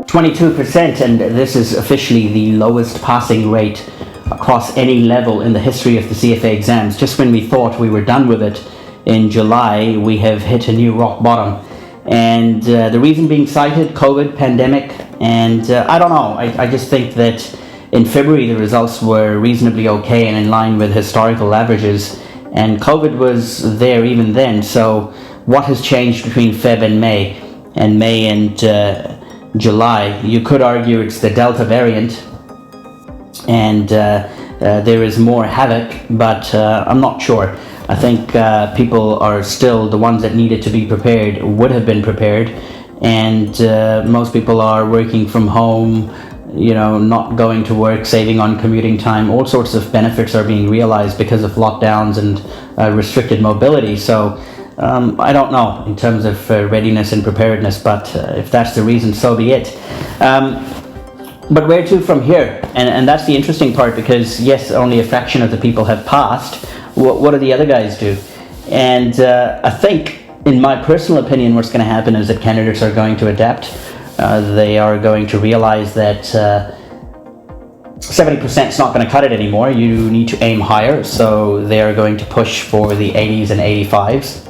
22%, and this is officially the lowest passing rate across any level in the history of the CFA exams. Just when we thought we were done with it in July, we have hit a new rock bottom. And the reason being cited, COVID, pandemic, and I don't know, I just think that in February the results were reasonably okay and in line with historical averages, and COVID was there even then. So what has changed between Feb and May and July? You could argue it's the Delta variant, and there is more havoc, but I'm not sure. I think people are still the ones that needed to be prepared, would have been prepared, and most people are working from home, not going to work, saving on commuting time. All sorts of benefits are being realized because of lockdowns and restricted mobility. So I don't know in terms of readiness and preparedness, but if that's the reason, so be it. But where to from here? And that's the interesting part, because yes, only a fraction of the people have passed. What do the other guys do? And I think, in my personal opinion, what's going to happen is that candidates are going to adapt. They are going to realize that 70% is not going to cut it anymore. You need to aim higher, so they are going to push for the 80s and 85s.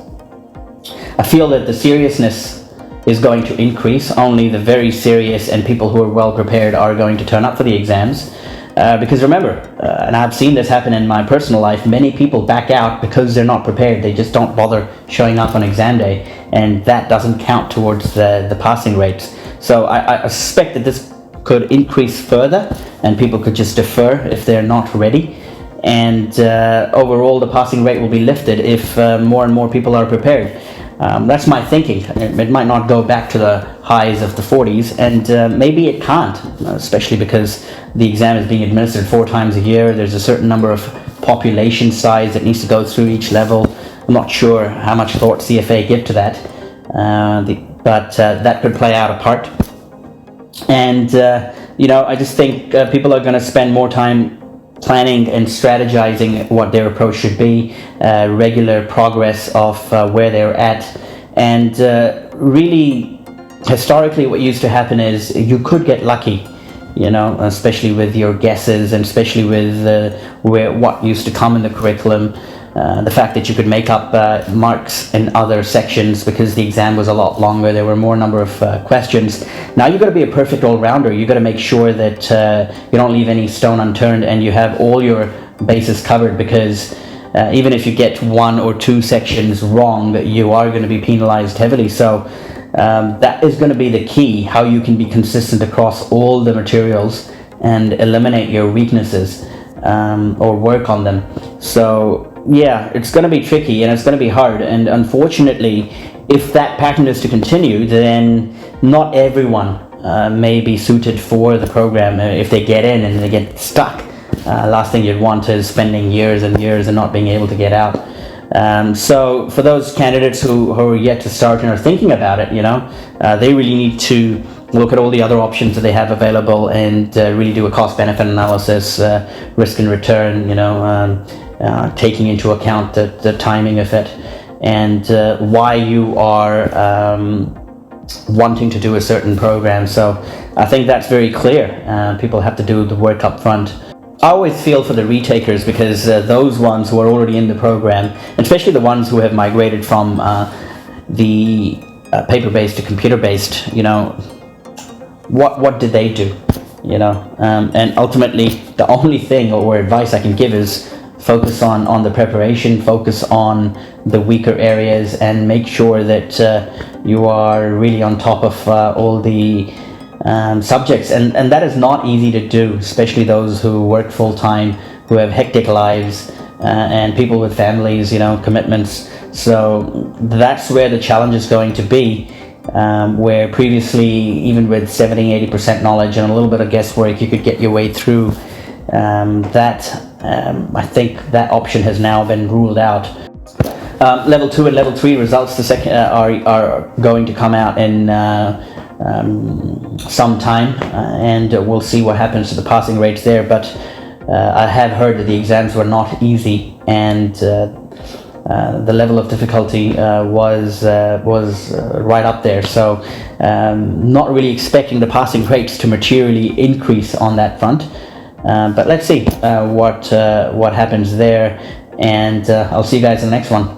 I feel that the seriousness is going to increase. Only the very serious and people who are well prepared are going to turn up for the exams. Because remember, and I've seen this happen in my personal life, many people back out because they're not prepared. They just don't bother showing up on exam day, and that doesn't count towards the passing rates. So I suspect that this could increase further, and people could just defer if they're not ready. And overall, the passing rate will be lifted if more and more people are prepared. That's my thinking. It might not go back to the highs of the 40s, and maybe it can't, especially because the exam is being administered 4 times a year. There's a certain number of population size that needs to go through each level. I'm not sure how much thought CFA give to that, but that could play out a part. And I just think people are going to spend more time planning and strategizing what their approach should be, regular progress of where they're at. And really, historically, what used to happen is you could get lucky, especially with your guesses, and especially with what used to come in the curriculum. The fact that you could make up marks in other sections because the exam was a lot longer, there were more number of questions. Now you've got to be a perfect all-rounder. You've got to make sure that you don't leave any stone unturned, and you have all your bases covered, because even if you get 1 or 2 sections wrong, you are going to be penalized heavily. So that is going to be the key, how you can be consistent across all the materials and eliminate your weaknesses or work on them. So yeah, it's going to be tricky and it's going to be hard, and unfortunately, if that pattern is to continue, then not everyone may be suited for the program. If they get in and they get stuck, last thing you'd want is spending years and years and not being able to get out. So for those candidates who are yet to start and are thinking about it, they really need to look at all the other options that they have available, and really do a cost-benefit analysis, risk and return, taking into account the timing of it, and why you are wanting to do a certain program. So I think that's very clear. People have to do the work up front. I always feel for the retakers, because those ones who are already in the program, especially the ones who have migrated from the paper-based to computer-based, what did they do? And ultimately, the only thing or advice I can give is focus on the preparation, focus on the weaker areas, and make sure that you are really on top of all the subjects. And that is not easy to do, especially those who work full-time, who have hectic lives, and people with families, commitments. So that's where the challenge is going to be. Where previously, even with 70-80% knowledge and a little bit of guesswork, you could get your way through I think that option has now been ruled out. Level 2 and Level 3 results are going to come out in some time, and we'll see what happens to the passing rates there. But I have heard that the exams were not easy, and the level of difficulty was right up there. So not really expecting the passing rates to materially increase on that front. But let's see what happens there, and I'll see you guys in the next one.